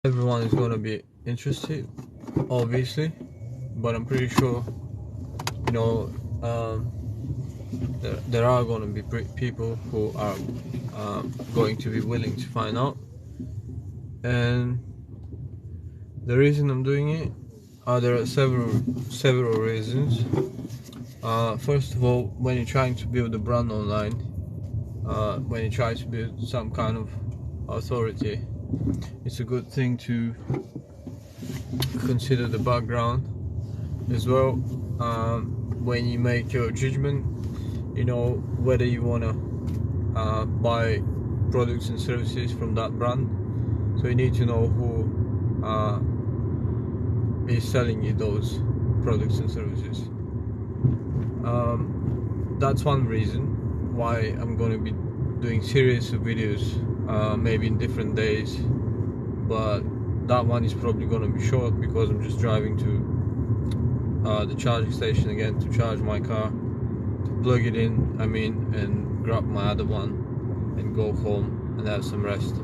Everyone is going to be interested, obviously, but I'm pretty sure, you know, there are going to be people who are going to be willing to find out. And the reason I'm doing it, there are several reasons. First of all, when you're trying to build a brand online, when you try to build some kind of authority, it's a good thing to consider the background as well. When you make your judgment, you know whether you want to buy products and services from that brand, so you need to know who is selling you those products and services. That's one reason why I'm going to be doing series of videos, maybe in different days, but that one is probably going to be short because I'm just driving to the charging station again to charge my car, to plug it in, and grab my other one and go home and have some rest.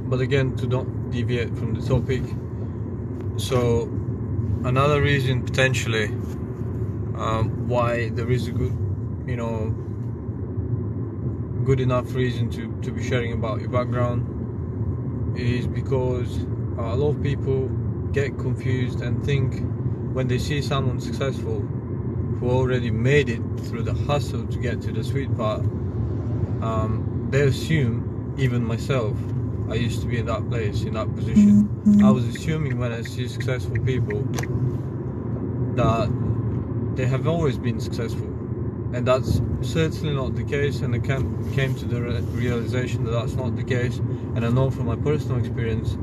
But again, to not deviate from the topic, so another reason potentially why there is a good enough reason to be sharing about your background is because a lot of people get confused and think when they see someone successful who already made it through the hustle to get to the sweet part, they assume, even myself, I used to be in that place, in that position, I was assuming when I see successful people that they have always been successful, and that's certainly not the case. And I came to the realization that that's not the case, and I know from my personal experience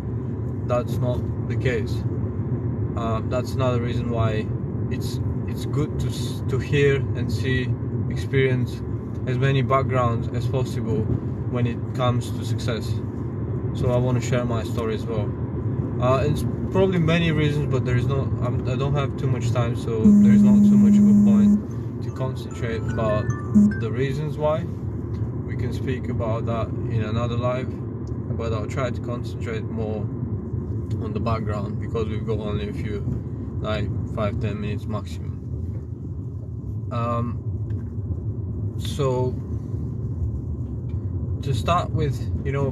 that's not the case. That's another reason why it's good to hear and see, experience as many backgrounds as possible when it comes to success. So I want to share my story as well. It's probably many reasons, but there is not. I don't have too much time, so there is not too much of a point to concentrate about the reasons why. We can speak about that in another live, but I'll try to concentrate more on the background because we've got only a few, like 5-10 minutes maximum. So to start with,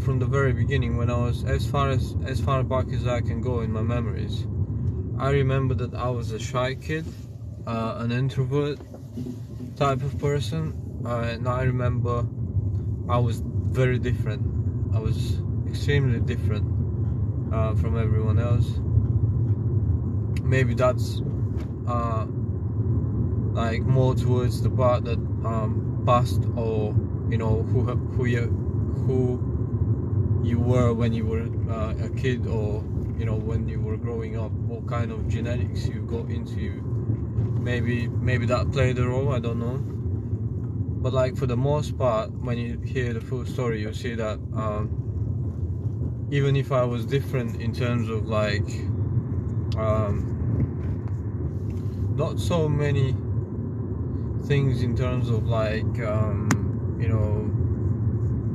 from the very beginning, when I was as far back as I can go in my memories, I remember that I was a shy kid, an introvert type of person, and I remember I was very different. I was extremely different from everyone else. Maybe that's like more towards the part that past, or who you were when you were a kid, or when you were growing up, what kind of genetics you got into you. Maybe that played a role, I don't know. But like for the most part, when you hear the full story, you'll see that even if I was different in terms of like not so many things in terms of like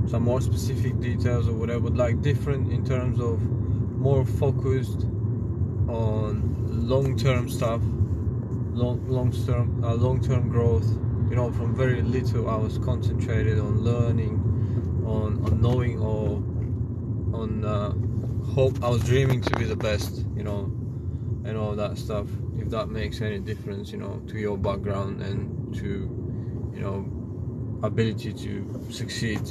some more specific details or whatever, but like different in terms of more focused on long-term stuff, long-term growth. From very little I was concentrated on learning, on knowing, or on hope. I was dreaming to be the best, and all that stuff, if that makes any difference, to your background and to ability to succeed.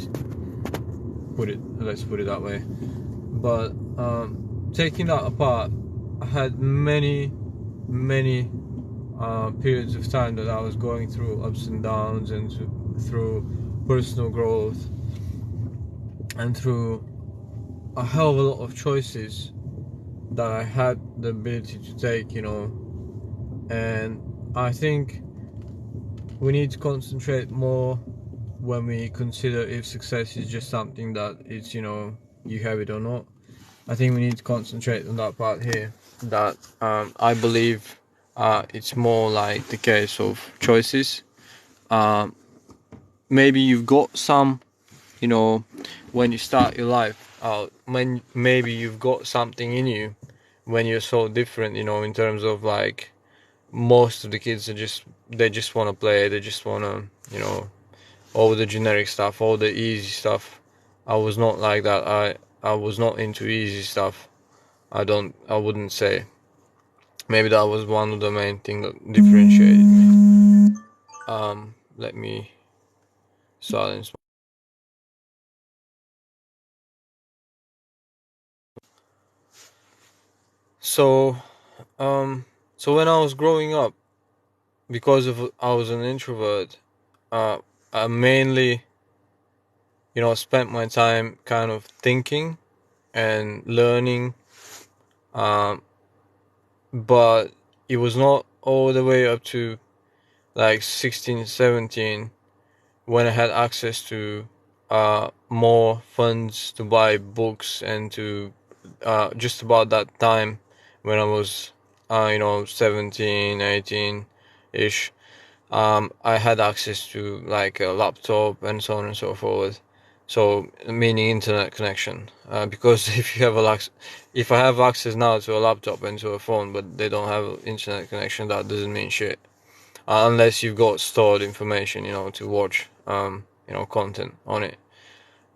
Let's put it that way. But taking that apart, I had many periods of time that I was going through ups and downs, and through personal growth, and through a hell of a lot of choices that I had the ability to take, and I think we need to concentrate more when we consider if success is just something that it's, you have it or not. I think we need to concentrate on that part here, that I believe it's more like the case of choices. Maybe you've got some, when you start your life, when maybe you've got something in you, when you're so different, in terms of like most of the kids they just want to play, they just want to, all the generic stuff, all the easy stuff. I was not like that. I was not into easy stuff. I wouldn't say. Maybe that was one of the main thing that differentiated me. Let me silence. So, um, so when I was growing up, because of I was an introvert, uh, I mainly, spent my time kind of thinking and learning, um, but it was not all the way up to like 16, 17 when I had access to more funds to buy books and to just about that time when I was 17, 18 ish. I had access to like a laptop and so on and so forth. So meaning internet connection. Because if I have access now to a laptop and to a phone, but they don't have internet connection, that doesn't mean shit. Unless you've got stored information, to watch, content on it.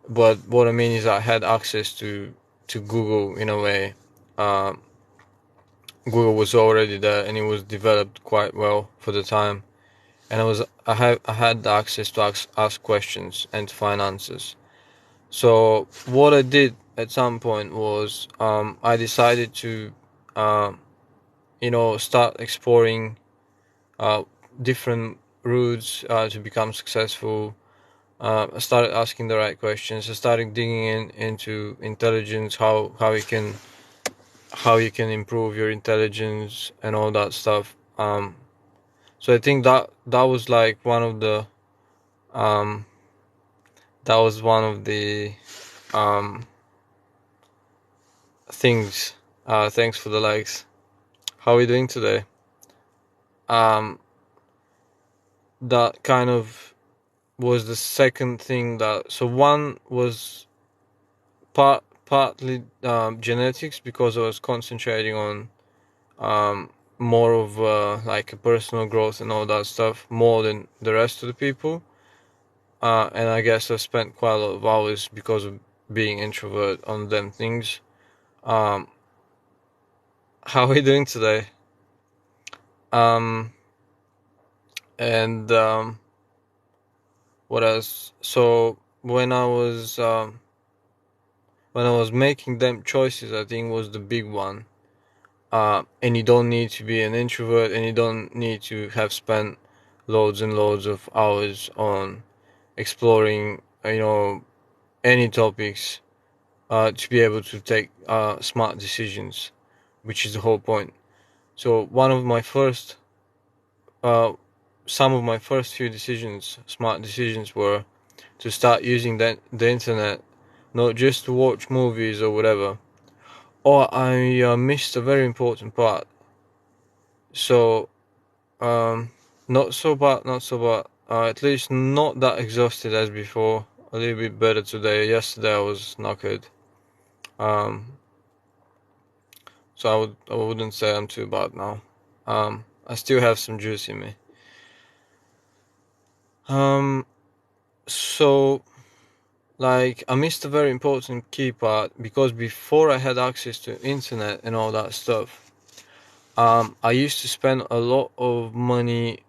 But what I mean is I had access to Google in a way. Um, Google was already there and it was developed quite well for the time. And I had the access to ask questions and to find answers. So what I did at some point was I decided to um, start exploring uh, different routes to become successful. I started asking the right questions. I started digging into intelligence, how you can improve your intelligence and all that stuff. So I think that was like um, one of the um, things. Thanks for the likes. How are we doing today? Um, that kind of was the second thing that. So one was partly genetics, because I was concentrating on more of like a personal growth and all that stuff more than the rest of the people. And I guess I spent quite a lot of hours because of being introvert on them things. Um, how are we doing today? Um, and what else? So when I was making them choices, I think was the big one. And you don't need to be an introvert, and you don't need to have spent loads and loads of hours on exploring, any topics, to be able to take smart decisions, which is the whole point. So uh, some of my first few decisions, smart decisions, were to start using the internet, not just to watch movies or whatever. Or I missed a very important part. So not so bad, not so bad. At least not that exhausted as before. A little bit better today. Yesterday I was knackered. Um, so I wouldn't say I'm too bad now. I still have some juice in me. Um, so like I missed a very important key part, because before I had access to internet and all that stuff, I used to spend a lot of money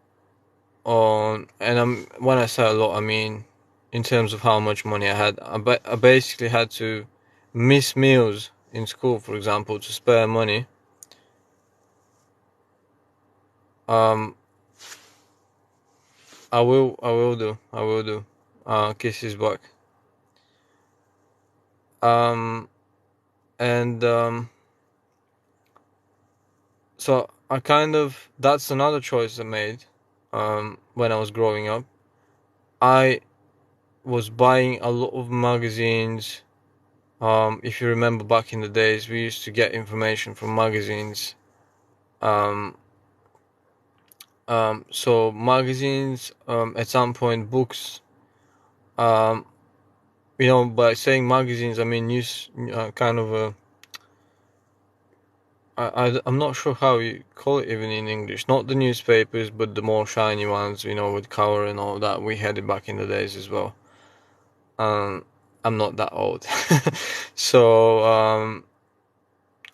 on, and when I say a lot, I mean in terms of how much money I had. I basically had to miss meals in school, for example, to spare money. Um, I will do. Kiss his back. Um, and so that's another choice I made. When I was growing up, I was buying a lot of magazines. If you remember back in the days, we used to get information from magazines. Um, so magazines, at some point books, um, by saying magazines, I mean news, kind of a. I'm not sure how you call it even in English. Not the newspapers, but the more shiny ones, with cover and all that. We had it back in the days as well. I'm not that old. So,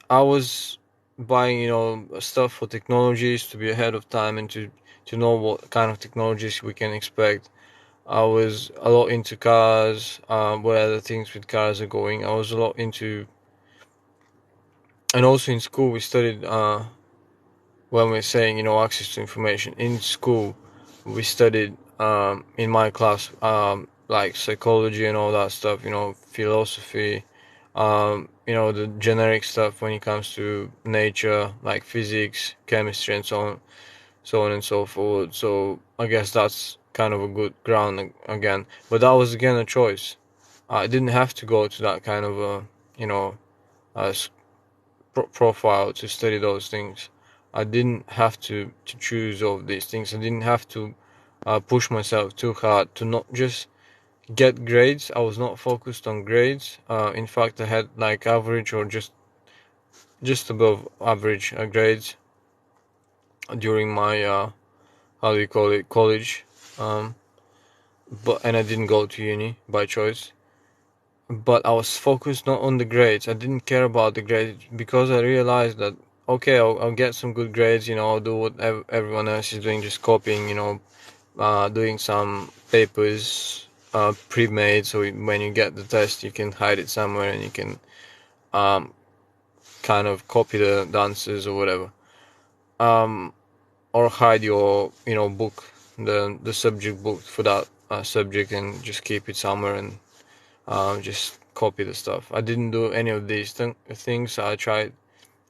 I was buying, stuff for technologies to be ahead of time and to know what kind of technologies we can expect. I was a lot into cars, where the things with cars are going. I was a lot into, and also in school we studied, when we're saying, access to information. In school, we studied, in my class, like psychology and all that stuff, philosophy, the generic stuff when it comes to nature, like physics, chemistry, and so on and so forth. So I guess that's kind of a good ground again. But that was again a choice. I didn't have to go to that kind of a, uh, profile to study those things. I didn't have to choose all of these things. I didn't have to, push myself too hard to not just get grades. I was not focused on grades. In fact, I had like average or just above average, grades during my, how do you call it, college. Um, and I didn't go to uni by choice. But I was focused not on the grades. I didn't care about the grades because I realized that okay, I'll get some good grades. I'll do what everyone else is doing, just copying. Doing some papers, pre-made, so when you get the test, you can hide it somewhere and you can, um, kind of copy the answers or whatever, um, or hide your book, the subject book for that, subject, and just keep it somewhere and, just copy the stuff. I didn't do any of these things. I tried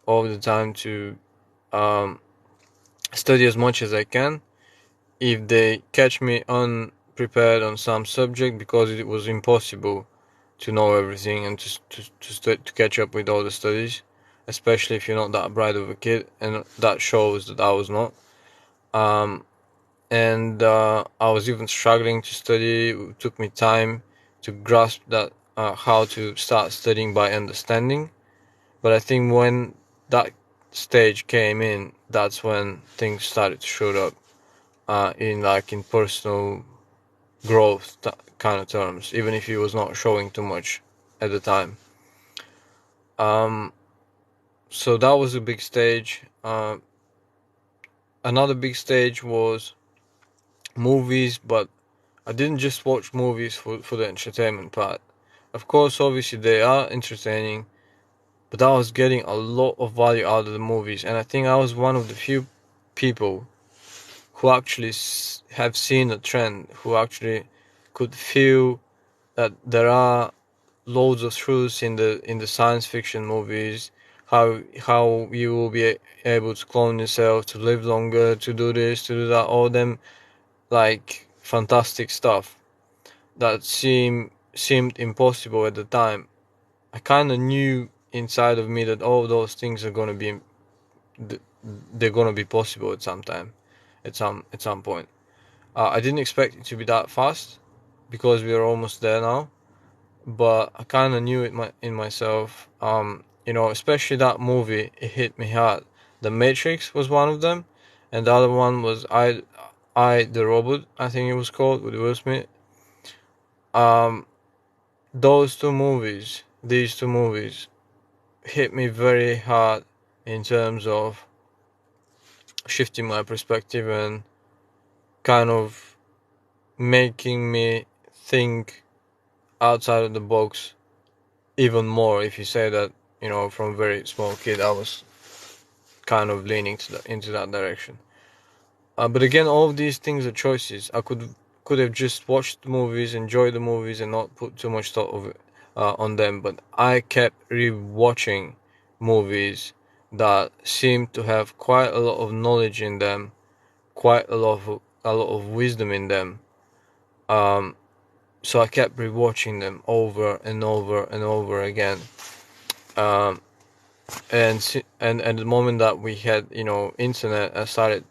all the time to, um, study as much as I can. If they catch me unprepared on some subject, because it was impossible to know everything and to catch up with all the studies, especially if you're not that bright of a kid, and that shows that I was not. Um, and I was even struggling to study. It took me time to grasp that, how to start studying by understanding. But I think when that stage came in, that's when things started to show up, in personal growth kind of terms, even if he was not showing too much at the time. Um, so that was a big stage. Another big stage was movies, but I didn't just watch movies for the entertainment part. Of course, obviously they are entertaining, but I was getting a lot of value out of the movies, and I think I was one of the few people who actually have seen a trend, who actually could feel that there are loads of truths in the science fiction movies. How you will be able to clone yourself, to live longer, to do this, to do that, all them like fantastic stuff that seemed impossible at the time. I kind of knew inside of me that all those things are gonna be, they're gonna be possible at some time, at some point. I didn't expect it to be that fast because we are almost there now, but I kind of knew it in myself. Especially that movie, it hit me hard. The Matrix was one of them, and the other one was I the Robot, I think it was called, with Will Smith. Um, these two movies, hit me very hard in terms of shifting my perspective and kind of making me think outside of the box even more. If you say that, from a very small kid, I was kind of leaning into that direction. But again, all of these things are choices. I could have just watched the movies, enjoyed the movies, and not put too much thought of it, on them. But I kept rewatching movies that seemed to have quite a lot of knowledge in them, quite a lot of wisdom in them. Um, so I kept rewatching them over and over and over again. Um, and at the moment that we had, internet, I started,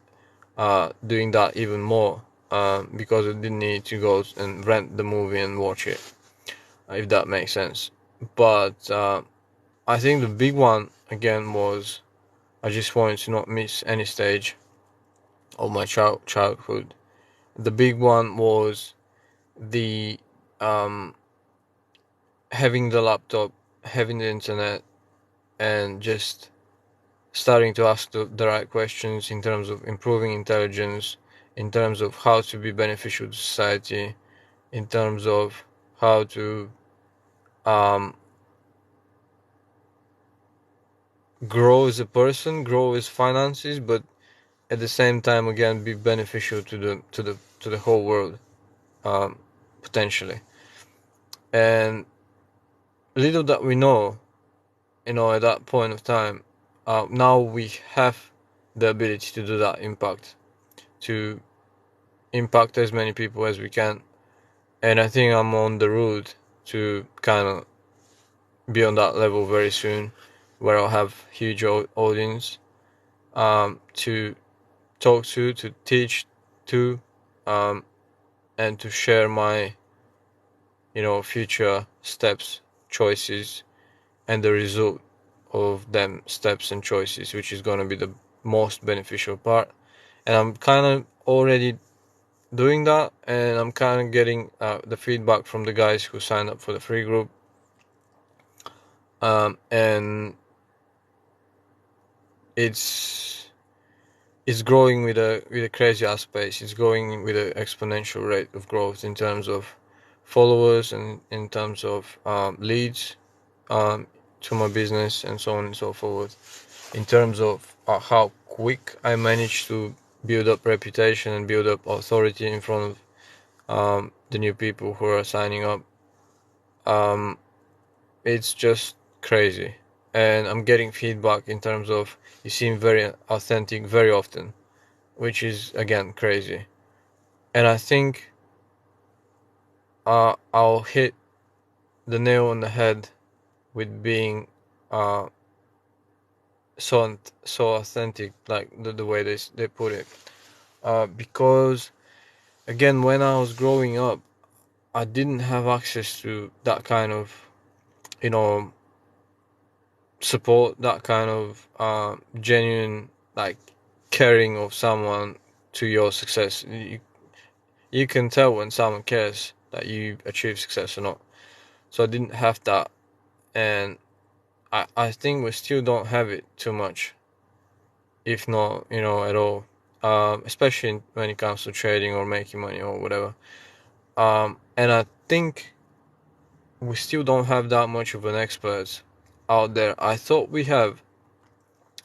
doing that even more, because I didn't need to go and rent the movie and watch it. if that makes sense. But I think the big one again was I just wanted to not miss any stage of my childhood. The big one was the um, having the laptop, having the internet, and just starting to ask the right questions in terms of improving intelligence, in terms of how to be beneficial to society, in terms of how to um, grow as a person, grow his finances, but at the same time again be beneficial to the whole world, um, potentially. And little that we know, at that point of time, now we have the ability to do that impact, to impact as many people as we can. And I think I'm on the route to kind of be on that level very soon, where I'll have huge audience to talk to teach to, um, and to share my, future steps, choices, and the result of them steps and choices, which is going to be the most beneficial part. And I'm kind of already doing that, and I'm kind of getting the feedback from the guys who signed up for the free group, and it's growing with a crazy ass pace. It's growing with an exponential rate of growth in terms of followers and in terms of leads um, to my business and so on and so forth. In terms of how quick I managed to build up reputation and build up authority in front of the new people who are signing up, um, it's just crazy. And I'm getting feedback in terms of you seem very authentic very often, which is again crazy. And I think I'll hit the nail on the head with being uh, so authentic, like the way they put it. Because again, when I was growing up, I didn't have access to that kind of, you know, support, that kind of genuine, like, caring of someone to your success. You can tell when someone cares that you achieve success or not. So I didn't have that, and I think we still don't have it too much, if not, at all. Especially when it comes to trading or making money or whatever. And I think we still don't have that much of an expert out there. I thought we have,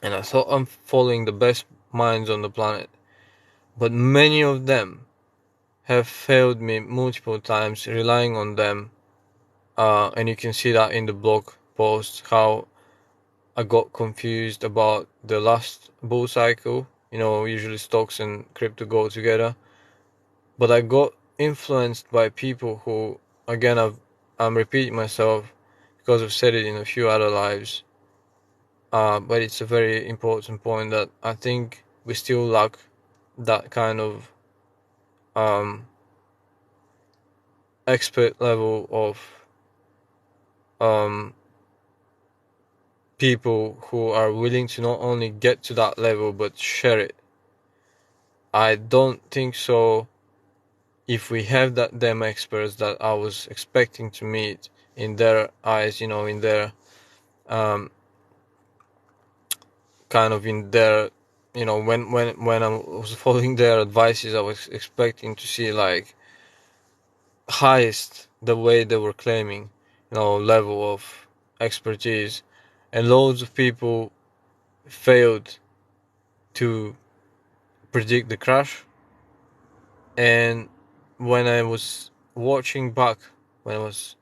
and I thought I'm following the best minds on the planet, but many of them have failed me multiple times, relying on them. And you can see that in the blog post, how I got confused about the last bull cycle. Usually stocks and crypto go together, but I got influenced by people who, again, I'm repeating myself because I've said it in a few other lives. But it's a very important point that I think we still lack that kind of um, expert level of um, people who are willing to not only get to that level but share it. I don't think so. If we have them experts that I was expecting to meet, in their eyes, in their um, kind of in their, when I was following their advices, I was expecting to see like highest the way they were claiming, level of expertise, and loads of people failed to predict the crash. And when I was watching back, when I was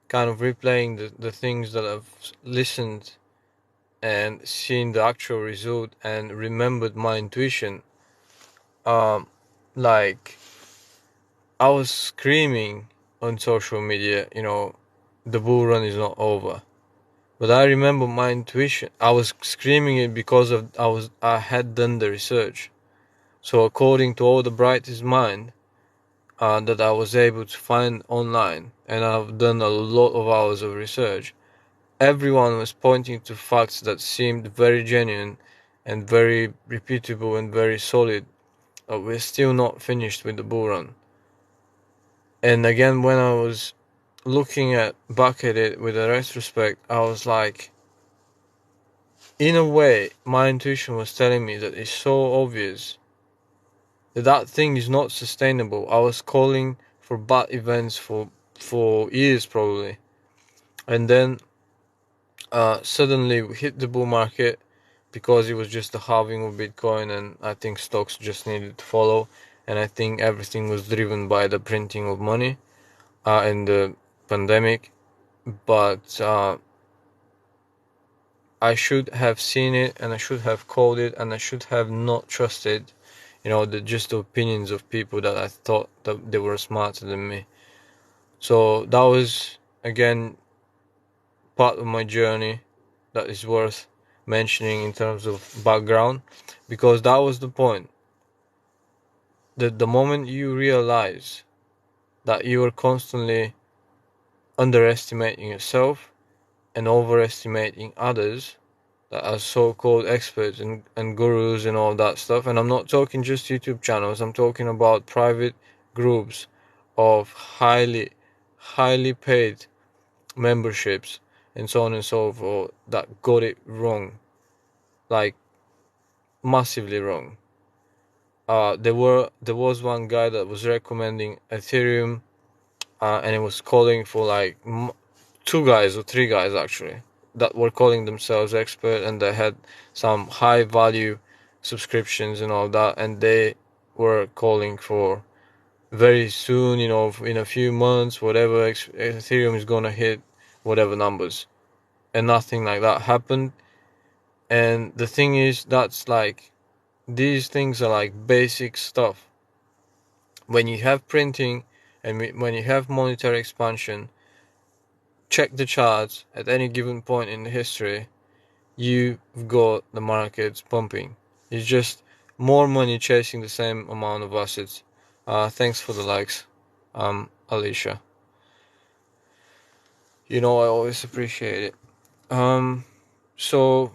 kind of replaying the things that I've listened and seen the actual result and remembered my intuition, like, I was screaming on social media, the bull run is not over. But I remember my intuition. I was screaming it because I had done the research. So according to all the brightest mind, that I was able to find online, and I've done a lot of hours of research, everyone was pointing to facts that seemed very genuine and very repeatable and very solid. We're still not finished with the bull run. And again, when I was looking back at it with a retrospect, I was like, in a way, my intuition was telling me that it's so obvious that that thing is not sustainable. I was calling for bad events for years probably, and then suddenly we hit the bull market because it was just the halving of Bitcoin, and I think stocks just needed to follow, and I think everything was driven by the printing of money and the pandemic. But I should have seen it, and I should have called it, and I should have not trusted, just the opinions of people that I thought that they were smarter than me. So that was again part of my journey that is worth mentioning in terms of background, because that was the point. That the moment you realize that you are constantly underestimating yourself and overestimating others that are so-called experts and gurus and all that stuff, and I'm not talking just YouTube channels, I'm talking about private groups of highly paid memberships and so on and so forth that got it wrong, like massively wrong. There was one guy that was recommending Ethereum, and it was calling for like two guys or three guys actually that were calling themselves expert, and they had some high value subscriptions and all that, and they were calling for very soon, in a few months, whatever, Ethereum is gonna hit whatever numbers, and nothing like that happened. And the thing is, that's like, these things are like basic stuff. When you have printing and when you have monetary expansion, check the charts at any given point in the history, you've got the markets pumping. It's just more money chasing the same amount of assets. Thanks for the likes, Alicia. I always appreciate it. So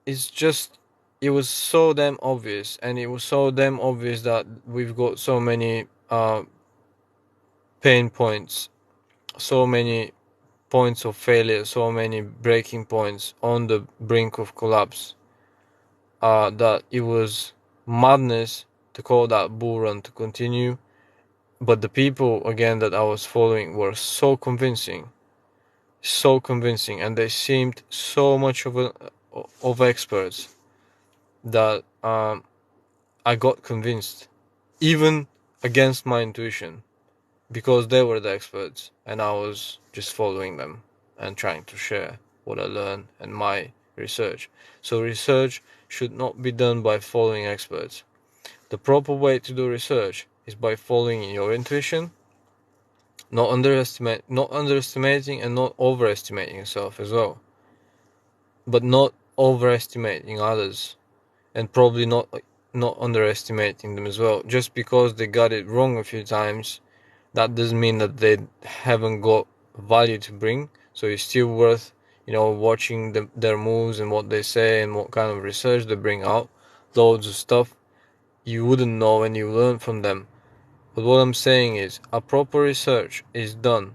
it's just, it was so damn obvious, and it was so damn obvious that we've got so many pain points, so many points of failure, so many breaking points on the brink of collapse, that it was madness to call that bull run to continue. But the people again that I was following were so convincing, and they seemed so much of experts that I got convinced, even against my intuition, because they were the experts and I was just following them and trying to share what I learned and my research. So research should not be done by following experts. The proper way to do research is by following your intuition, not underestimating and not overestimating yourself as well, but not overestimating others, and probably not underestimating them as well. Just because they got it wrong a few times, that doesn't mean that they haven't got value to bring. So it's still worth, watching their moves and what they say and what kind of research they bring out. Loads of stuff you wouldn't know, and you learn from them. But what I'm saying is, a proper research is done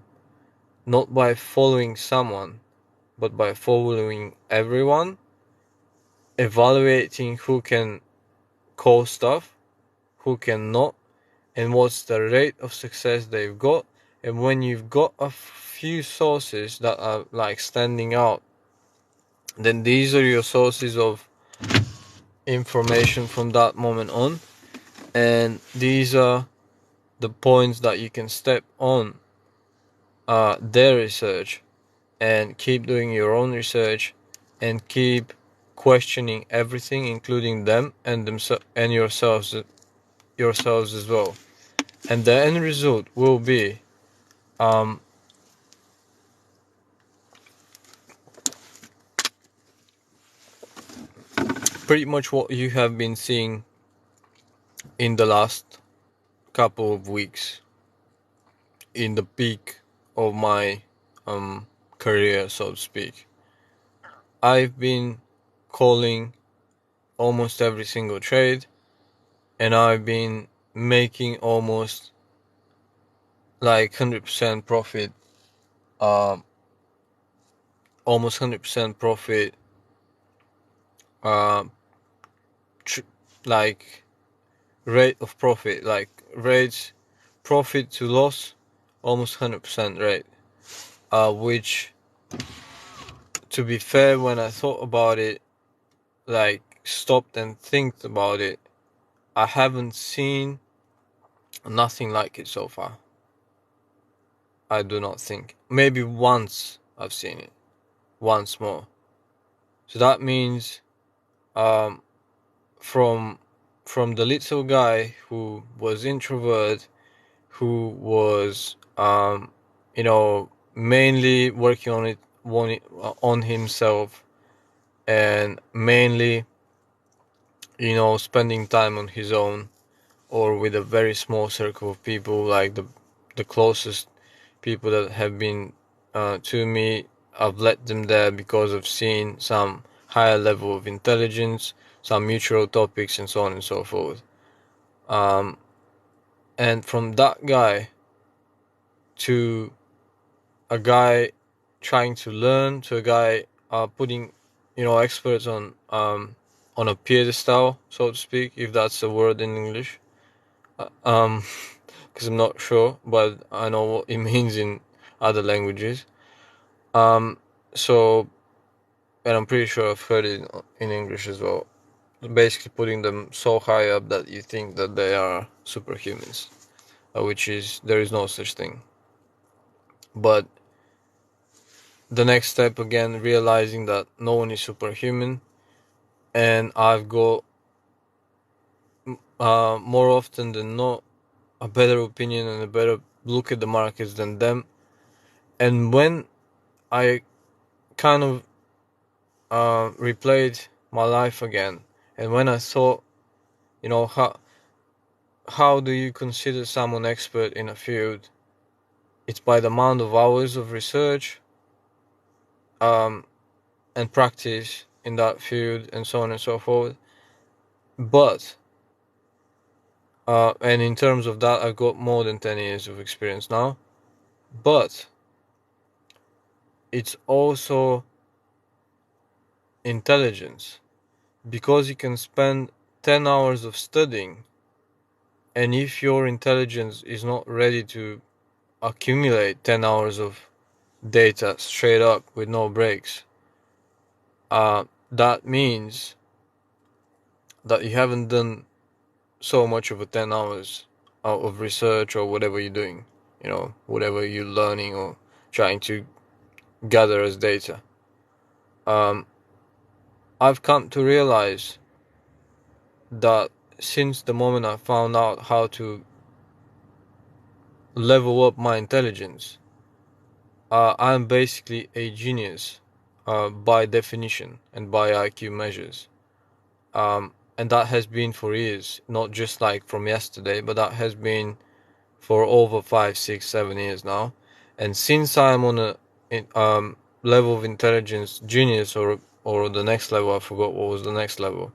not by following someone, but by following everyone, evaluating who can call stuff, who cannot, and what's the rate of success they've got. And when you've got a few sources that are like standing out, then these are your sources of information from that moment on, and these are the points that you can step on their research and keep doing your own research and keep questioning everything, including them and yourselves as well. And the end result will be pretty much what you have been seeing in the last couple of weeks in the peak of my career, so to speak. I've been calling almost every single trade, and I've been making almost like 100% profit, almost 100% profit, like rate of profit, like rates profit to loss, almost 100% rate, which, to be fair, when I thought about it, like stopped and think about it, I haven't seen nothing like it so far. I do not think. Maybe once I've seen it, once more. So that means from the little guy who was introvert, who was mainly working on himself, and mainly spending time on his own or with a very small circle of people, like the closest people that have been to me. I've let them there because of seeing some higher level of intelligence, some mutual topics, and so on and so forth. And from that guy to a guy trying to learn, to a guy putting experts on a pedestal, so to speak, if that's a word in English, because I'm not sure, but I know what it means in other languages. So, and I'm pretty sure I've heard it in English as well. Basically putting them so high up that you think that they are superhumans, which is, there is no such thing. But the next step, again, realizing that no one is superhuman, and I've got more often than not a better opinion and a better look at the markets than them. And when I kind of replayed my life again, and when I thought, how do you consider someone expert in a field? It's by the amount of hours of research and practice in that field, and so on and so forth. But and in terms of that, I've got more than 10 years of experience now. But it's also intelligence, because you can spend 10 hours of studying, and if your intelligence is not ready to accumulate 10 hours of data straight up with no breaks, that means that you haven't done so much of a 10 hours of research or whatever you're doing, whatever you're learning or trying to gather as data. I've come to realize that since the moment I found out how to level up my intelligence, I'm basically a genius by definition and by IQ measures. And that has been for years, not just like from yesterday, but that has been for over 5, 6, 7 years now. And since I'm on a level of intelligence genius, or the next level, I forgot what was the next level,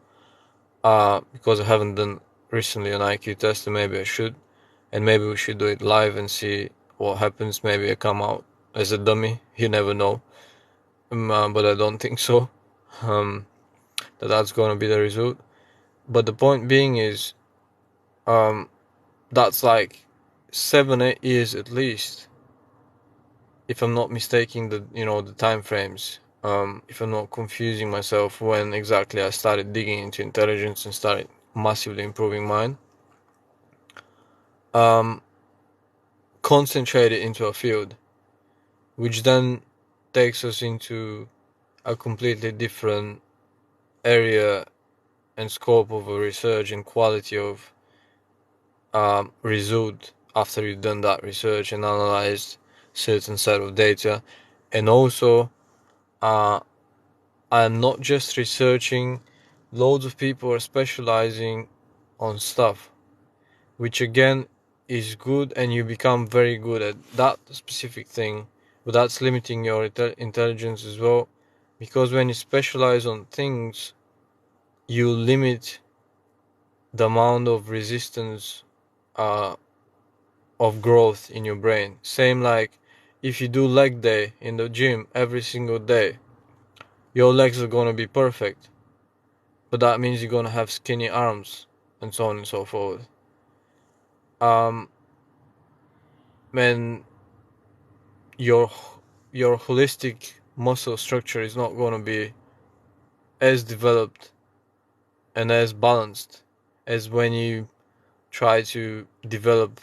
because I haven't done recently an IQ test, and maybe I should, and maybe we should do it live and see what happens. Maybe I come out as a dummy, you never know, but I don't think so, that's gonna be the result. But the point being is, that's like 7, 8 years at least, if I'm not mistaking the time frames, if I'm not confusing myself, when exactly I started digging into intelligence and started massively improving mine, concentrated into a field, which then takes us into a completely different area and scope of a research and quality of result after you've done that research and analyzed certain set of data. And also, I'm not just researching, loads of people are specializing on stuff, which again is good and you become very good at that specific thing, but that's limiting your intelligence as well, because when you specialize on things, you limit the amount of resistance uh, of growth in your brain. Same like if you do leg day in the gym every single day, your legs are gonna be perfect, but that means you're gonna have skinny arms and so on and so forth. Um, when your holistic muscle structure is not gonna be as developed and as balanced as when you try to develop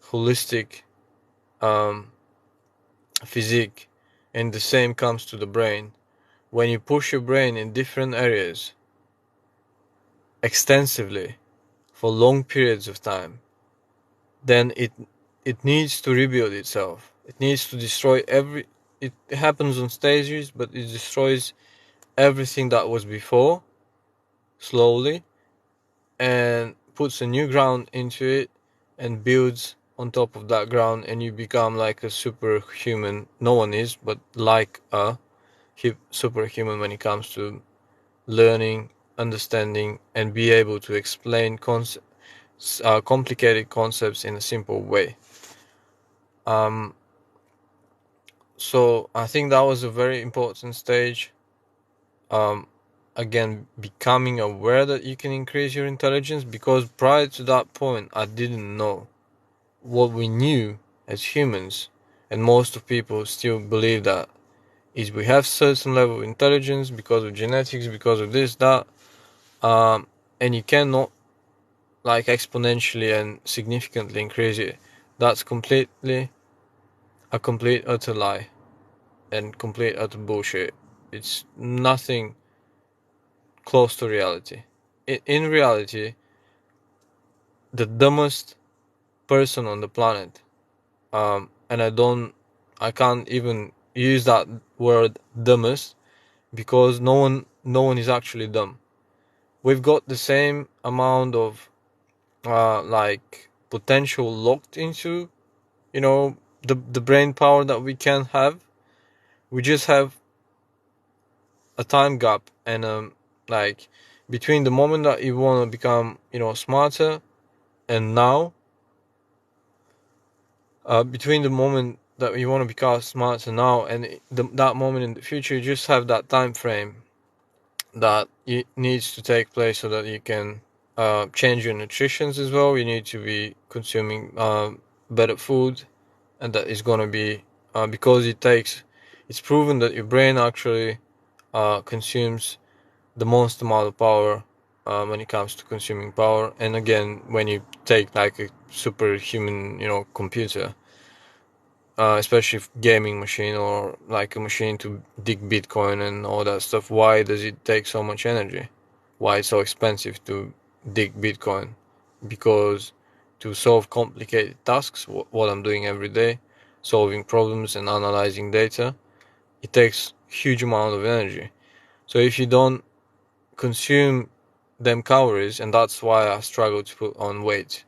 holistic um, physique. And the same comes to the brain. When you push your brain in different areas extensively for long periods of time, then it needs to rebuild itself. It needs to destroy it happens on stages, but it destroys everything that was before slowly and puts a new ground into it and builds on top of that ground, and you become like a superhuman. No one is, but like a superhuman when it comes to learning, understanding, and be able to explain complicated concepts in a simple way. So I think that was a very important stage. Um, Again, becoming aware that you can increase your intelligence, because prior to that point, I didn't know. What we knew as humans, and most of people still believe that, is we have certain level of intelligence because of genetics, because of this, that, and you cannot like exponentially and significantly increase it. That's completely a complete utter lie and complete utter bullshit. It's nothing close to reality. In reality, the dumbest person on the planet, and I can't even use that word dumbest, because no one is actually dumb. We've got the same amount of like potential locked into, the brain power that we can have. We just have a time gap, and like between the moment that you want to become smarter and now, between the moment that you want to become smarter now and that moment in the future, you just have that time frame that it needs to take place so that you can change your nutritions as well. You need to be consuming better food, and that is going to be because it's proven that your brain actually consumes the most amount of power when it comes to consuming power. And again, when you take like a superhuman computer, especially gaming machine or like a machine to dig Bitcoin and all that stuff, why does it take so much energy? Why it's so expensive to dig Bitcoin? Because to solve complicated tasks, what I'm doing every day, solving problems and analyzing data, it takes huge amount of energy. So if you don't consume them calories, and that's why I struggle to put on weight.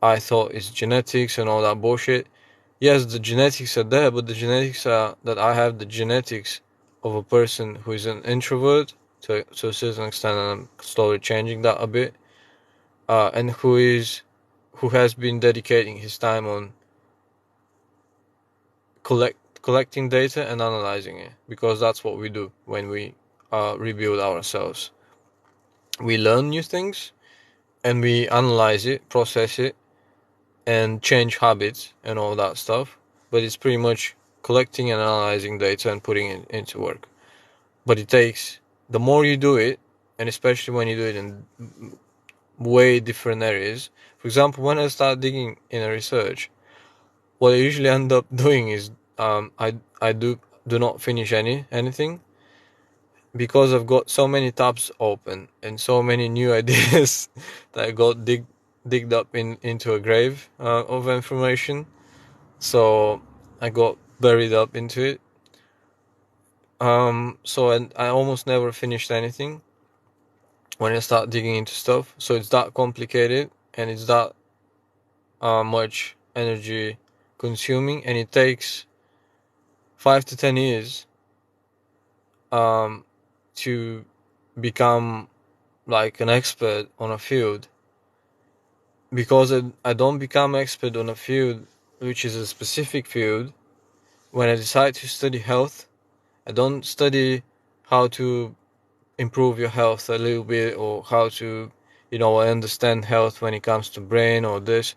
I thought it's genetics and all that bullshit. Yes, the genetics are there, but the genetics are that I have the genetics of a person who is an introvert to a certain extent, and I'm slowly changing that a bit. And who has been dedicating his time on collecting data and analyzing it, because that's what we do when we rebuild ourselves. We learn new things and we analyze it, process it, and change habits and all that stuff. But it's pretty much collecting and analyzing data and putting it into work. But it takes, the more you do it, and especially when you do it in way different areas. For example, when I start digging in a research, what I usually end up doing is I do not finish anything, because I've got so many tabs open and so many new ideas that I got digged up into a grave of information. So I got buried up into it. And I almost never finished anything when I start digging into stuff. So it's that complicated, and it's that much energy consuming, and it takes 5 to 10 years to become like an expert on a field. Because I don't become expert on a field which is a specific field when I decide to study health. I don't study how to improve your health a little bit, or how to, I understand health when it comes to brain or this.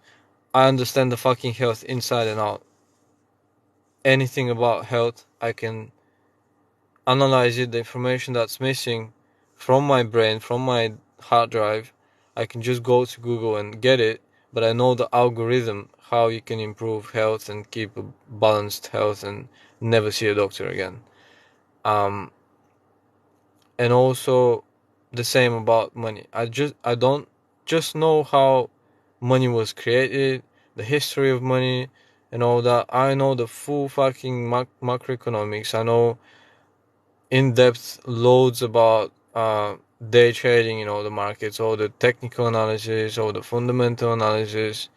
I understand the fucking health inside and out. Anything about health, I can analyze it, the information that's missing from my brain, from my hard drive. I can just go to Google and get it, but I know the algorithm, how you can improve health and keep a balanced health and never see a doctor again. And also the same about money. I don't just know how money was created, the history of money and all that. I know the full fucking macroeconomics. I know in depth loads about day trading, the markets, all the technical analysis, all the fundamental analysis,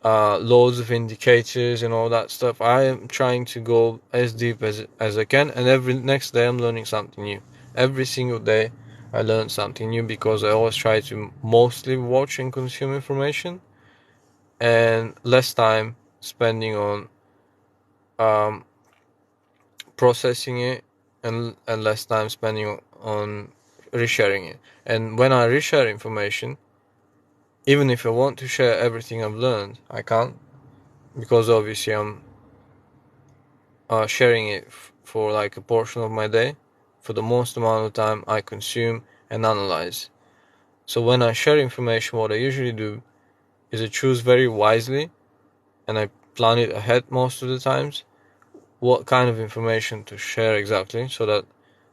loads of indicators and all that stuff. I am trying to go as deep as I can, and every next day I'm learning something new. Every single day I learn something new, because I always try to mostly watch and consume information, and less time spending on processing it, and less time spending on resharing it. And when I reshare information, even if I want to share everything I've learned, I can't, because obviously I'm sharing it for like a portion of my day, for the most amount of time I consume and analyze. So when I share information, what I usually do is I choose very wisely, and I plan it ahead most of the times, what kind of information to share exactly, so that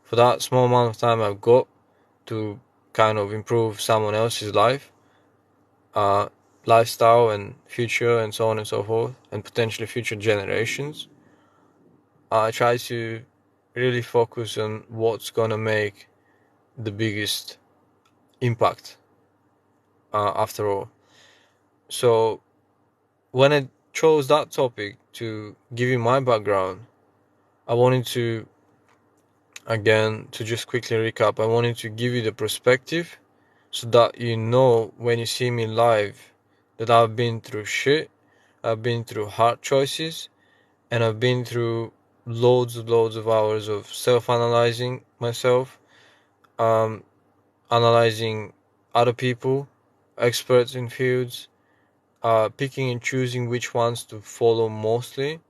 for that small amount of time I've got to kind of improve someone else's life, lifestyle and future and so on and so forth, and potentially future generations, I try to really focus on what's gonna make the biggest impact, after all. So when I chose that topic to give you my background, I wanted to, again, to just quickly recap, I wanted to give you the perspective, so that when you see me live, that I've been through shit, I've been through hard choices, and I've been through loads of hours of self-analyzing myself, analyzing other people, experts in fields, picking and choosing which ones to follow mostly,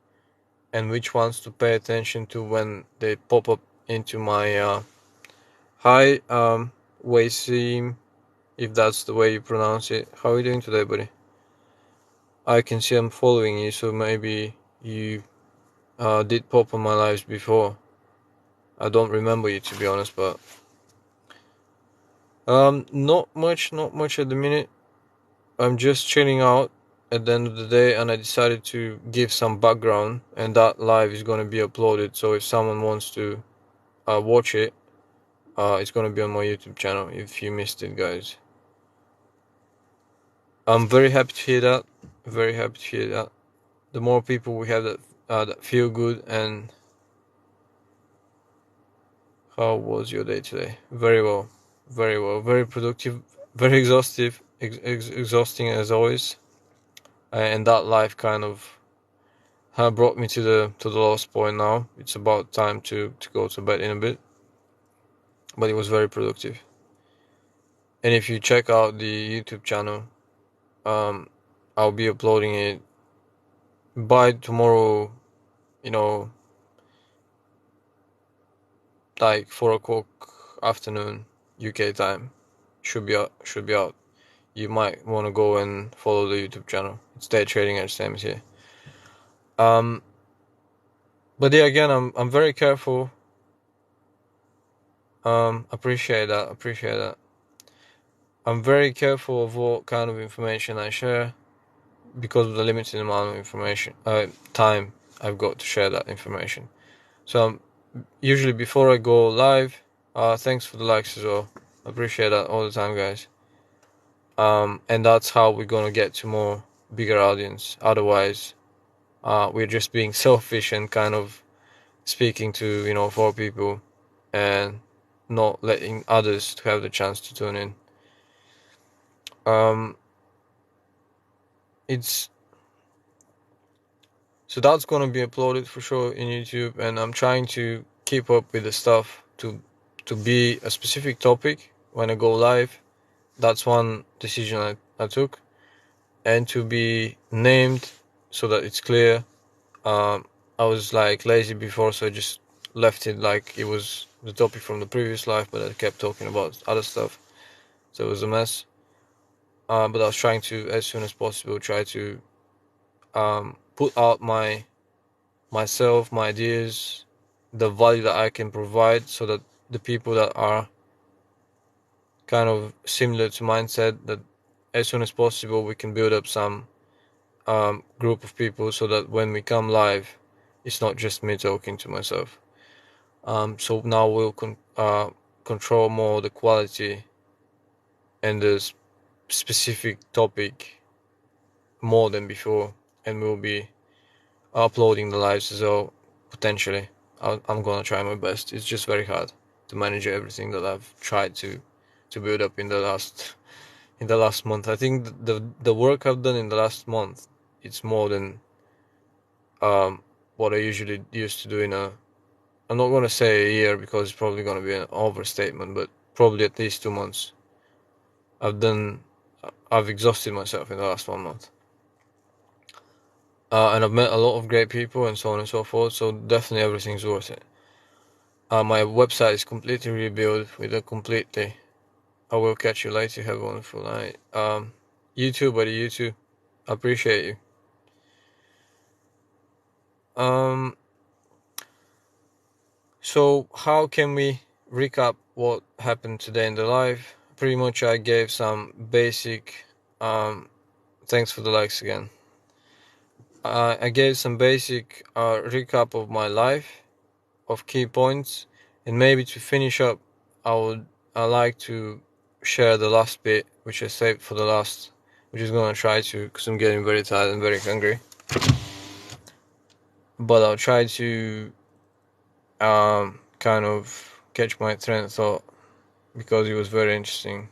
and which ones to pay attention to when they pop up into my hi, Wasim, if that's the way you pronounce it. How are you doing today, buddy? I can see I'm following you, so maybe you did pop on my lives before. I don't remember you, to be honest, but not much at the minute. I'm just chilling out at the end of the day, and I decided to give some background, and that live is going to be uploaded, so if someone wants to watch it, it's going to be on my YouTube channel if you missed it, guys. I'm very happy to hear that. Very happy to hear that. The more people we have that feel good. And how was your day today? Very well, very productive, very exhausting as always. And that life kind of brought me to the lowest point. Now it's about time to go to bed in a bit, but it was very productive. And if you check out the YouTube channel, I'll be uploading it by tomorrow, like 4 o'clock afternoon UK time. Should be out. You might want to go and follow the YouTube channel. It's Day Trading Edge, same as here. But yeah, again, I'm very careful. Appreciate that. I'm very careful of what kind of information I share, because of the limited amount of information, time I've got to share that information. So usually before I go live, thanks for the likes as well. Appreciate that all the time, guys. And that's how we're gonna get to more bigger audience. Otherwise, we're just being selfish and kind of speaking to 4 people and not letting others to have the chance to tune in. It's So that's gonna be uploaded for sure in YouTube, and I'm trying to keep up with the stuff to be a specific topic when I go live. That's one decision I took, and to be named so that it's clear. I was like lazy before, so I just left it like it was the topic from the previous live, but I kept talking about other stuff, so it was a mess. But I was trying to, as soon as possible, try to put out myself, my ideas, the value that I can provide, so that the people that are kind of similar to mindset, that as soon as possible we can build up some group of people, so that when we come live, it's not just me talking to myself. So now we'll control more the quality and the specific topic more than before, and we'll be uploading the lives as well, potentially. I'm gonna try my best. It's just very hard to manage everything that I've tried to build up in the last month. I think the work I've done in the last month, it's more than what I usually used to do in a. I'm not gonna say a year, because it's probably gonna be an overstatement, but probably at least 2 months. I've exhausted myself in the last 1 month. And I've met a lot of great people and so on and so forth, so definitely everything's worth it. My website is completely rebuilt with a completely. I will catch you later. Have a wonderful night. YouTube, buddy, you too. I appreciate you. So how can we recap what happened today in the live? Pretty much I gave some basic, thanks for the likes again. I gave some basic recap of my life, of key points, and maybe to finish up, I like to share the last bit, which I saved for the last, which is gonna try to, because I'm getting very tired and very hungry. But I'll try to kind of catch my train of thought, because it was very interesting.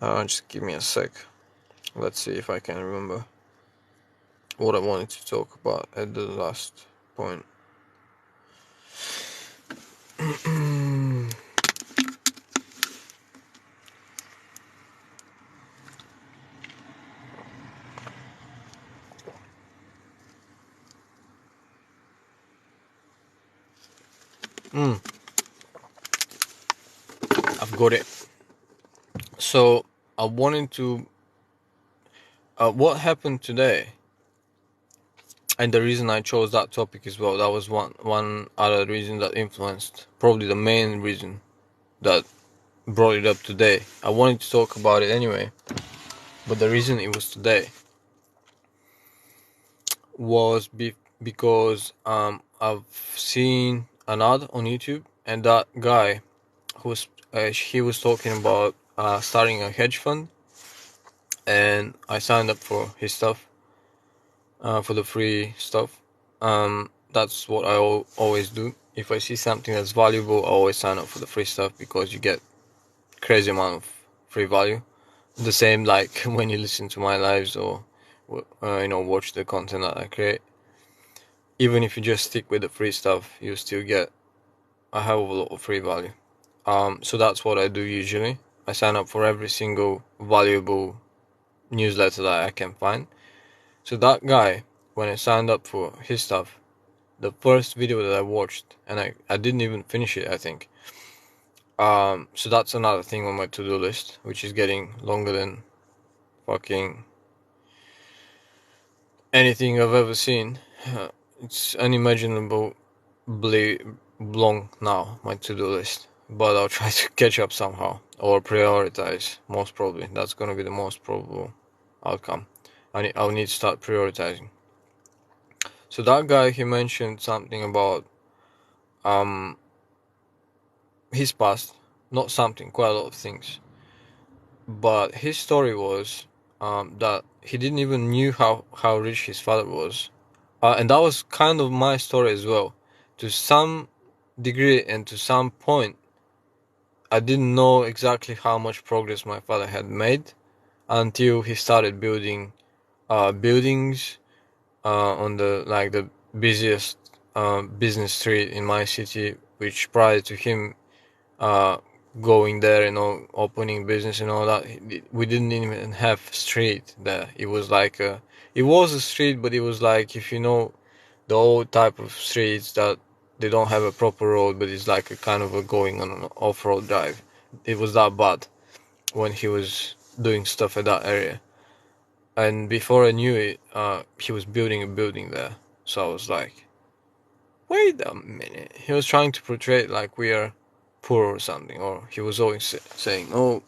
Just give me a sec. Let's see if I can remember what I wanted to talk about at the last point. I've got it. So I wanted to. What happened today, and the reason I chose that topic as well. That was one other reason that influenced, probably the main reason that brought it up today. I wanted to talk about it anyway, but the reason it was today was because I've seen an ad on YouTube, and that guy he was talking about starting a hedge fund, and I signed up for his stuff, for the free stuff. That's what I always do. If I see something that's valuable, I always sign up for the free stuff, because you get crazy amount of free value. The same like when you listen to my lives, or watch the content that I create. Even if you just stick with the free stuff, you still get a hell of a lot of free value. So that's what I do usually. I sign up for every single valuable newsletter that I can find. So that guy, when I signed up for his stuff, the first video that I watched, and I didn't even finish it, I think. So that's another thing on my to-do list, which is getting longer than fucking anything I've ever seen. It's unimaginably long now, my to-do list. But I'll try to catch up somehow, or prioritize, most probably. That's gonna be the most probable outcome. I'll need to start prioritizing. So that guy, he mentioned something about his past, not something, quite a lot of things. But his story was, that he didn't even knew how rich his father was, and that was kind of my story as well. To some degree and to some point, I didn't know exactly how much progress my father had made until he started building buildings on the busiest business street in my city, which prior to him uh, going there, opening business and all that, we didn't even have street there. It was like it was a street, but it was like, if you know the old type of streets that they don't have a proper road, but it's like a kind of a going on an off-road drive. It was that bad when he was doing stuff at that area. And before I knew it, he was building a building there. So I was like, wait a minute. He was trying to portray it like we are poor or something. Or he was always saying, oh,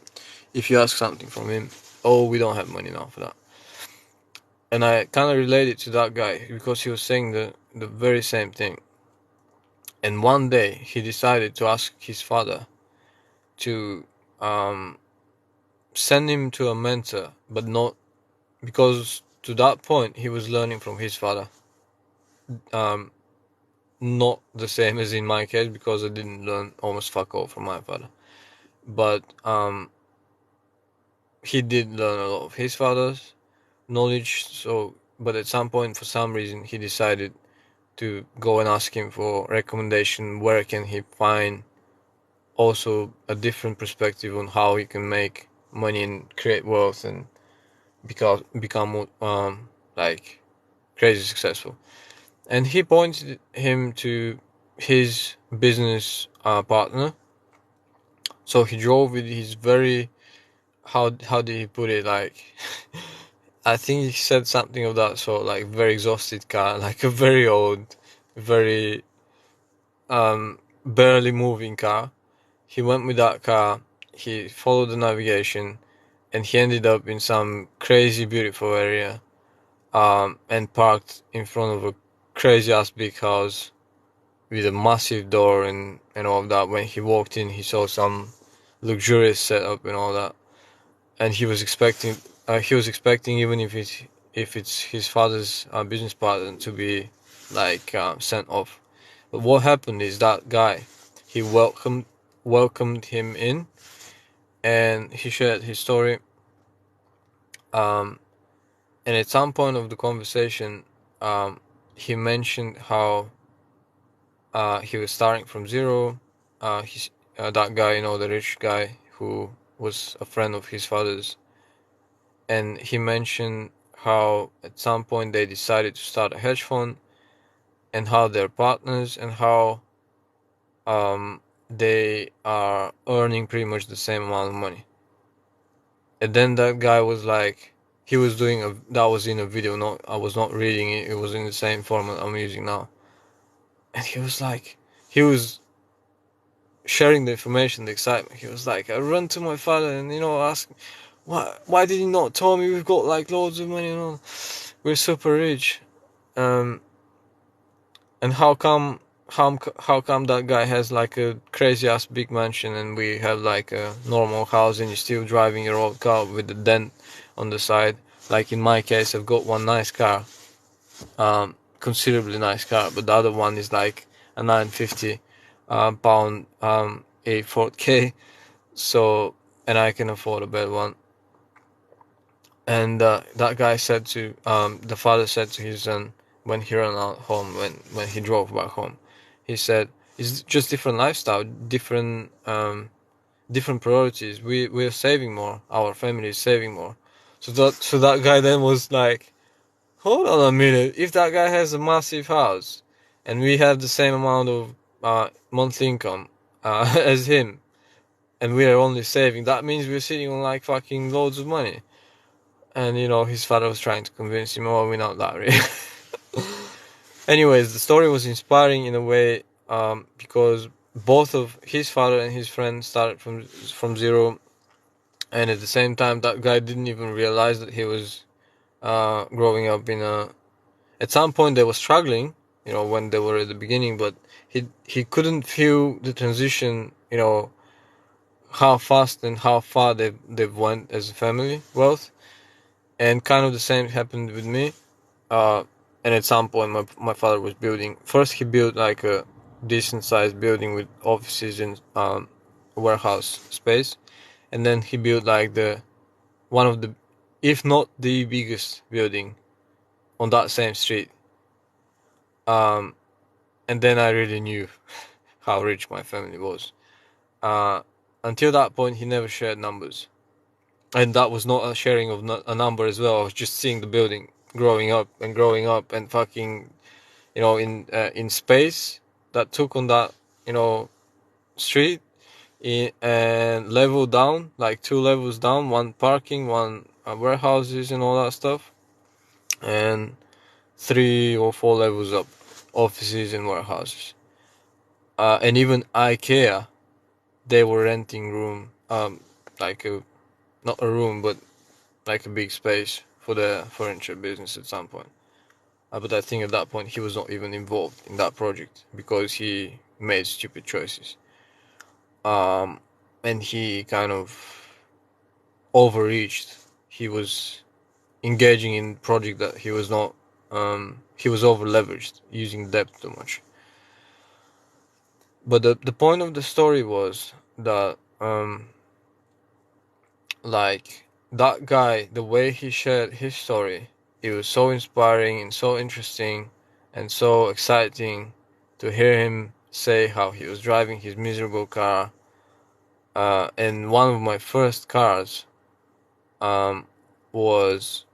if you ask something from him, oh, we don't have money now for that. And I kind of related to that guy because he was saying the very same thing. And one day he decided to ask his father to send him to a mentor, but not because to that point he was learning from his father. Not the same as in my case, because I didn't learn almost fuck all from my father, but he did learn a lot of his father's knowledge. So, but at some point, for some reason, he decided to go and ask him for recommendation. Where can he find also a different perspective on how he can make money and create wealth and become like crazy successful? And he pointed him to his business partner. So he drove with his very, how did he put it, like I think he said something of that sort, like very exhausted car, like a very old, very barely moving car. He went with that car, he followed the navigation, and he ended up in some crazy beautiful area, and parked in front of a crazy ass big house with a massive door and all of that. When he walked in, he saw some luxurious setup and all that, and he was expecting even if it's his father's business partner to be like sent off. But what happened is that guy, he welcomed him in, and he shared his story. And at some point of the conversation, he mentioned how he was starting from zero. That guy, the rich guy who was a friend of his father's, and he mentioned how at some point they decided to start a hedge fund, and how they're partners, and how they are earning pretty much the same amount of money. And then that guy was like, he was that was in a video, I was not reading it, it was in the same format I'm using now. And he was like, he was sharing the information, the excitement. He was like, I run to my father and ask, why did he not tell me we've got like loads of money and all, we're super rich, and how come that guy has like a crazy ass big mansion and we have like a normal house, and you're still driving your old car with a dent on the side. Like in my case, I've got one nice car, considerably nice car, but the other one is like a 950 pound A4K. So, and I can afford a better one. And that guy said to the father said to his son when he ran out home, when he drove back home, he said, it's just different lifestyle, different priorities. We're saving more, our family is saving more. So that guy then was like, hold on a minute, if that guy has a massive house and we have the same amount of monthly income as him, and we are only saving, that means we're sitting on like fucking loads of money. And his father was trying to convince him, oh, we're not that rich. Anyways, the story was inspiring in a way, because both of his father and his friend started from zero, and at the same time that guy didn't even realize that he was growing up at some point they were struggling, when they were at the beginning, but he couldn't feel the transition, how fast and how far they've went as a family wealth. And kind of the same happened with me. And at some point, my father was building. First, he built like a decent sized building with offices and warehouse space, and then he built like the one of the, if not the biggest building on that same street. Um, and then I really knew how rich my family was. Uh, until that point, he never shared numbers, and that was not a sharing of a number as well. I was just seeing the building growing up and fucking, in space that took on that, street, and level down, like 2 levels down, one parking, one warehouses and all that stuff, and 3 or 4 levels up, offices and warehouses. And even IKEA, they were renting room, like not a room, but like a big space for the furniture business at some point. But I think at that point he was not even involved in that project because he made stupid choices. And he kind of overreached. He was engaging in project that he was not. He was over leveraged, using debt too much. But the point of the story was that like that guy, the way he shared his story, it was so inspiring and so interesting and so exciting to hear him say how he was driving his miserable car. And one of my first cars was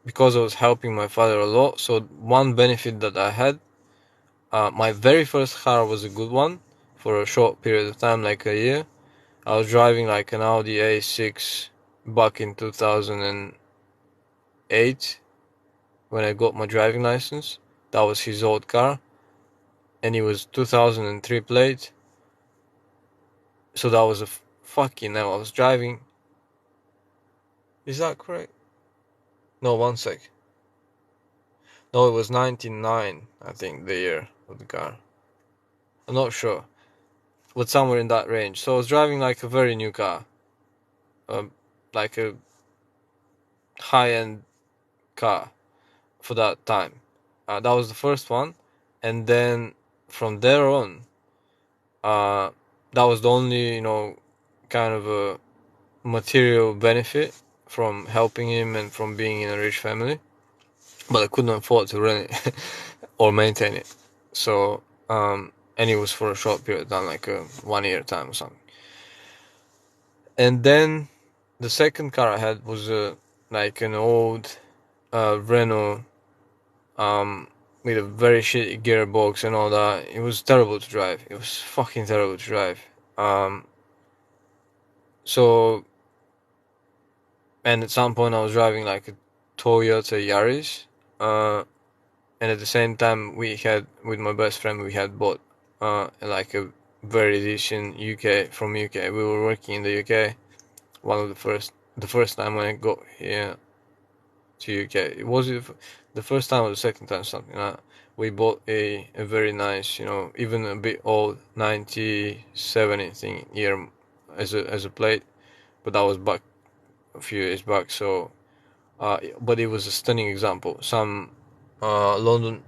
because I was helping my father a lot. So one benefit that I had, my very first car was a good one for a short period of time, like a year. I was driving like an Audi A6 back in 2008 when I got my driving license. That was his old car, and it was 2003 plate. So that was a fucking hell. I was driving. Is that correct? No, one sec. No, it was 99, I think, the year of the car. I'm not sure, but somewhere in that range. So I was driving like a very new car, like a high-end car for that time. That was the first one, and then from there on, that was the only, kind of a material benefit from helping him and from being in a rich family. But I couldn't afford to rent it or maintain it. So, and it was for a short period of time, like a 1 year time or something. And then the second car I had was like an old Renault, with a very shitty gearbox and all that. It was terrible to drive. It was fucking terrible to drive. So, and at some point I was driving like a Toyota Yaris. And at the same time, with my best friend, we had bought like a very decent UK from UK. We were working in the UK. One of the first time when I got here to UK, it was the first time or the second time, something like that. We bought a very nice, even a bit old 97 thing year as a plate, but that was back a few years back. So, but it was a stunning example. Some London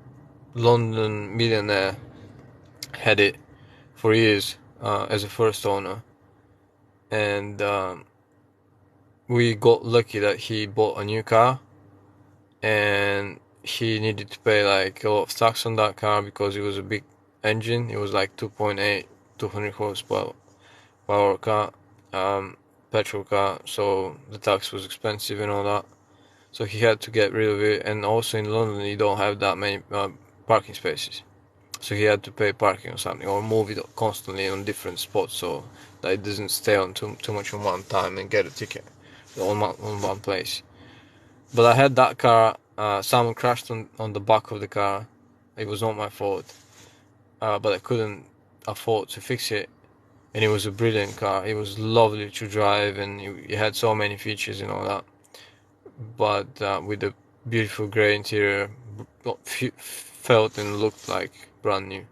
millionaire had it for years as a first owner, and we got lucky that he bought a new car, and he needed to pay like a lot of tax on that car because it was a big engine. It was like 2.8, 200 horsepower car, petrol car, so the tax was expensive and all that. So he had to get rid of it, and also in London you don't have that many parking spaces. So he had to pay parking or something, or move it constantly on different spots so that it doesn't stay on too much on one time and get a ticket on one place. But I had that car. Someone crashed on the back of the car. It was not my fault, but I couldn't afford to fix it. And it was a brilliant car. It was lovely to drive, and it had so many features and all that. But with the beautiful grey interior, felt and looked like brand new.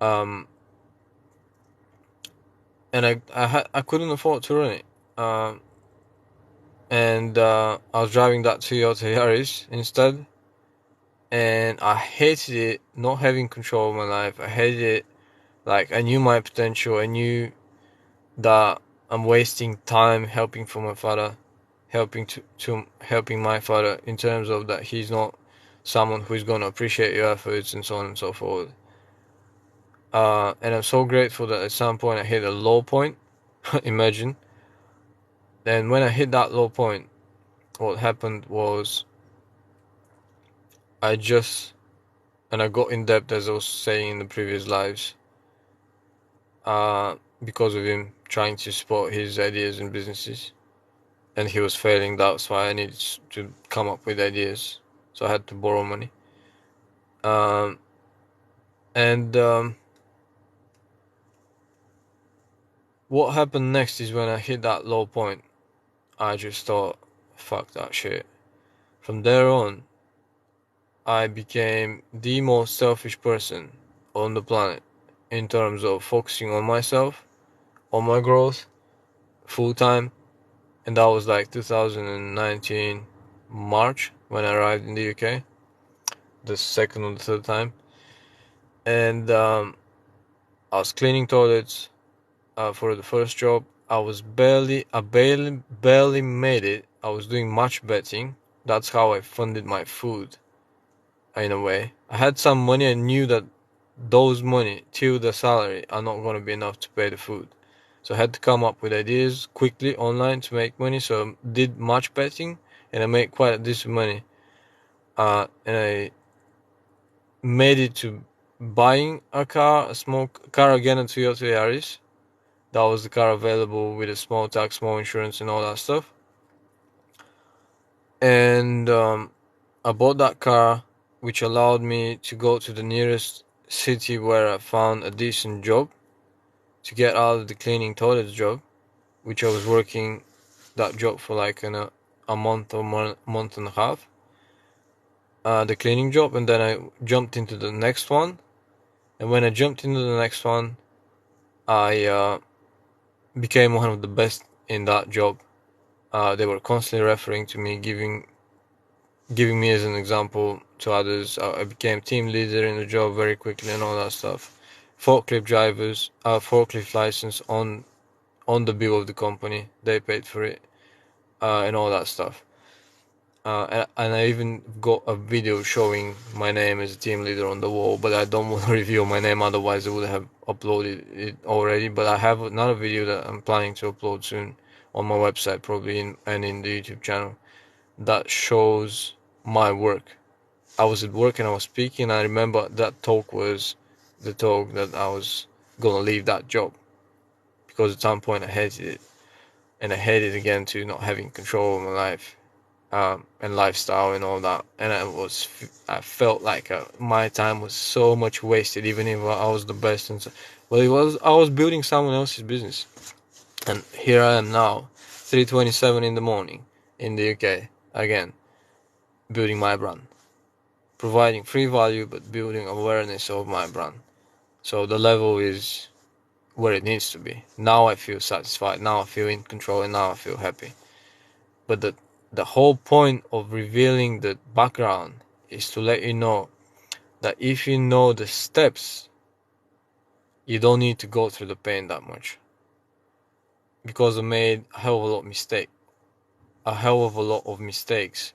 And I couldn't afford to run it. and I was driving that Toyota Yaris instead, and I hated it not having control of my life. I hated it. Like, I knew my potential. I knew that I'm wasting time helping for my father, helping my father, in terms of that he's not someone who's gonna appreciate your efforts and so on and so forth. And I'm so grateful that at some point I hit a low point. Imagine. And when I hit that low point, what happened was I just and I got in debt, as I was saying in the previous lives, because of him trying to support his ideas and businesses, and he was failing. That's why I needed to come up with ideas, so I had to borrow money. Um, and what happened next is when I hit that low point, I just thought, fuck that shit. From there on, I became the most selfish person on the planet in terms of focusing on myself, on my growth, full time. And that was like 2019 March when I arrived in the UK, the second or the third time. And I was cleaning toilets for the first job. I barely made it. I was doing much betting. That's how I funded my food, in a way. I had some money. I knew that those money till the salary are not going to be enough to pay the food. So I had to come up with ideas quickly online to make money. So I did much betting, and I made quite a decent money. And I made it to buying a car, a small car, again, a Toyota Yaris. That was the car available with a small tax, small insurance, and all that stuff. And I bought that car, which allowed me to go to the nearest city where I found a decent job to get out of the cleaning toilets job, which I was working that job for like a month or month and a half. The cleaning job, and then I jumped into the next one. And when I jumped into the next one, I became one of the best in that job. They were constantly referring to me, giving me as an example to others. I became team leader in the job very quickly and all that stuff. Forklift license on the bill of the company. They paid for it, and all that stuff. And I even got a video showing my name as a team leader on the wall, but I don't want to reveal my name, otherwise I would have uploaded it already. But I have another video that I'm planning to upload soon on my website, probably, and in the YouTube channel, that shows my work. I was at work and I was speaking. I remember that talk was the talk that I was gonna leave that job, because at some point I hated it, and I hated again to not having control of my life. And lifestyle and all that, and I felt like my time was so much wasted, even if I was the best. And so, well, I was building someone else's business, and here I am now, 3:27 in the morning in the UK again, building my brand, providing free value, but building awareness of my brand. So the level is where it needs to be. Now I feel satisfied. Now I feel in control, and now I feel happy. But the whole point of revealing the background is to let you know that if you know the steps, you don't need to go through the pain that much. Because I made a hell of a lot of mistakes